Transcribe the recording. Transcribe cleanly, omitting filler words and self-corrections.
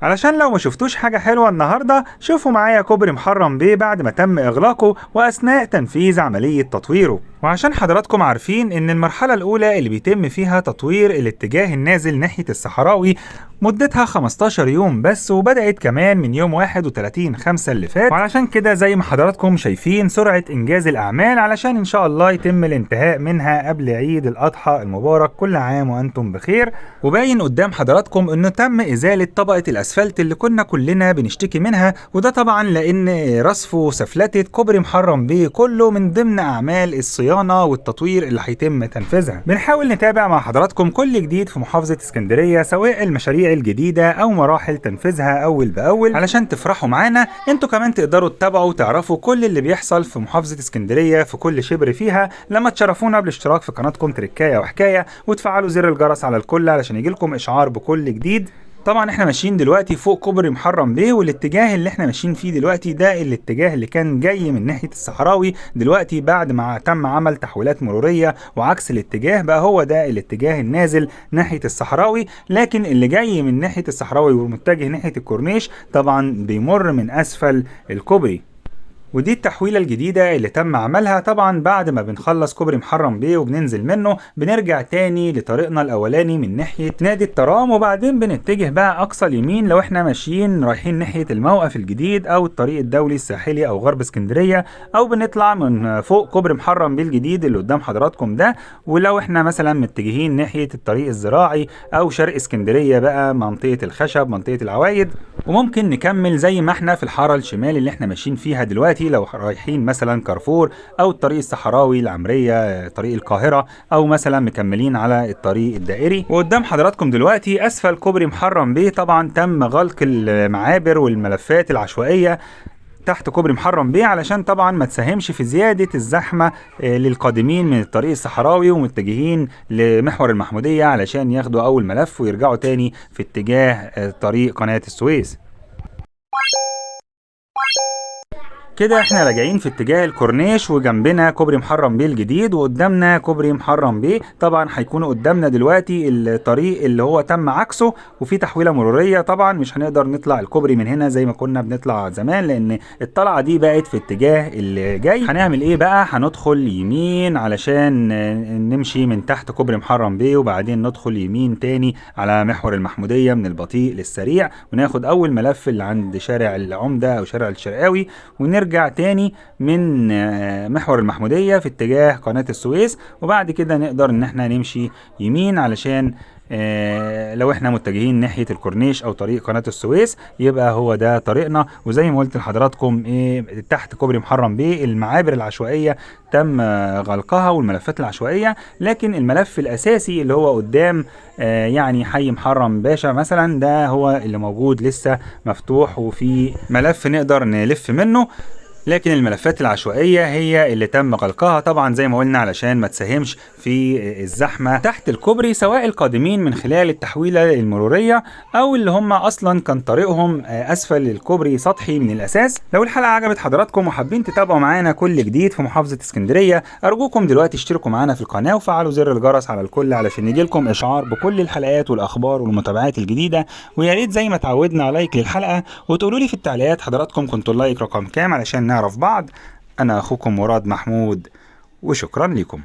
علشان لو ما شفتوش حاجة حلوة النهاردة، شوفوا معايا كوبري محرم بيه بعد ما تم إغلاقه وأثناء تنفيذ عملية تطويره. وعشان حضراتكم عارفين إن المرحلة الأولى اللي بيتم فيها تطوير الاتجاه النازل ناحية الصحراوي مدتها 15 يوم بس، وبدأت كمان من يوم 31/5 اللي فات. وعلشان كده زي ما حضراتكم شايفين سرعة إنجاز الأعمال علشان إن شاء الله يتم الانتهاء منها قبل عيد الأضحى المبارك. كل عام وأنتم بخير. وباين قدام حضراتكم إنه تم إزالة طبقة الأسفلت اللي كنا كلنا بنشتكي منها، وده طبعا لأن رصف وسفلتة كوبري محرم بيه كله من ضمن أعمال الصيانة والتطوير اللي هيتم تنفيذها. بنحاول نتابع مع حضراتكم كل جديد في محافظة اسكندرية، سواء المشاريع الجديدة أو مراحل تنفيذها أول بأول، علشان تفرحوا معانا. انتوا كمان تقدروا تتابعوا وتعرفوا كل اللي بيحصل في محافظة اسكندرية في كل شبر فيها لما تشرفونا بالاشتراك في قناتكم تركاية وحكاية، وتفعلوا زر الجرس على الكل علشان يجيلكم إشعار بكل جديد. طبعا احنا ماشيين دلوقتي فوق كوبري محرم بيه، والاتجاه اللي احنا ماشيين فيه دلوقتي ده الاتجاه اللي كان جاي من ناحية الصحراوي. دلوقتي بعد ما تم عمل تحويلات مرورية وعكس الاتجاه، بقى هو ده الاتجاه النازل ناحية الصحراوي، لكن اللي جاي من ناحية الصحراوي ومتجه ناحية الكورنيش طبعا بيمر من اسفل الكوبري. ودي التحويلة الجديدة اللي تم عملها. طبعا بعد ما بنخلص كوبري محرم بيه وبننزل منه بنرجع تاني لطريقنا الأولاني من ناحية نادي الترام، وبعدين بنتجه بقى أقصى اليمين لو احنا ماشيين رايحين ناحية الموقف الجديد أو الطريق الدولي الساحلي أو غرب اسكندرية، أو بنطلع من فوق كوبري محرم بيه الجديد اللي قدام حضراتكم ده. ولو احنا مثلا متجهين ناحية الطريق الزراعي أو شرق اسكندرية بقى منطقة الخشب منطقة العوايد، وممكن نكمل زي ما احنا في الحارة الشمال اللي احنا ماشيين فيها دلوقتي لو رايحين مثلا كارفور او الطريق الصحراوي العمرية طريق القاهرة، او مثلا مكملين على الطريق الدائري. وقدام حضراتكم دلوقتي اسفل كوبري محرم بيه طبعا تم غلق المعابر والملفات العشوائية تحت كوبري محرم بيه علشان طبعا ما تساهمش في زيادة الزحمة للقادمين من الطريق الصحراوي ومتجهين لمحور المحمودية علشان ياخدوا أول ملف ويرجعوا تاني في اتجاه طريق قناة السويس. كده احنا راجعين في اتجاه الكورنيش، وجنبنا كوبري محرم بيه الجديد وقدامنا كوبري محرم بيه. طبعا هيكونوا قدامنا دلوقتي الطريق اللي هو تم عكسه وفي تحويلة مرورية. طبعا مش هنقدر نطلع الكوبري من هنا زي ما كنا بنطلع زمان لان الطلعة دي بقت في اتجاه اللي جاي. هنعمل ايه بقى؟ هندخل يمين علشان نمشي من تحت كوبري محرم بيه، وبعدين ندخل يمين تاني على محور المحمودية من البطيء للسريع، وناخد اول ملف اللي عند شارع العمدة او شارع الشرقاوي، ونرجع تاني من محور المحمودية في اتجاه قناة السويس. وبعد كده نقدر ان احنا نمشي يمين علشان لو احنا متجهين ناحية الكورنيش او طريق قناة السويس يبقى هو ده طريقنا. وزي ما قلت لحضراتكم تحت كوبري محرم بيه المعابر العشوائية تم غلقها والملفات العشوائية، لكن الملف الاساسي اللي هو قدام يعني حي محرم باشا مثلا ده هو اللي موجود لسه مفتوح وفي ملف نقدر نلف منه. لكن الملفات العشوائية هي اللي تم غلقها طبعا زي ما قلنا علشان ما تساهمش في الزحمة تحت الكوبري، سواء القادمين من خلال التحويلة المرورية او اللي هم اصلا كان طريقهم اسفل الكوبري سطحي من الاساس. لو الحلقة عجبت حضراتكم وحابين تتابعوا معانا كل جديد في محافظة اسكندرية، ارجوكم دلوقتي اشتركوا معانا في القناة وفعلوا زر الجرس على الكل علشان يجيلكم اشعار بكل الحلقات والاخبار والمتابعات الجديدة. ويا ريت زي ما تعودنا لايك للحلقة، وتقولوا لي في التعليقات حضراتكم كنتوا اللايك رقم كام علشان نعرف بعض. أنا أخوكم مراد محمود، وشكرا لكم.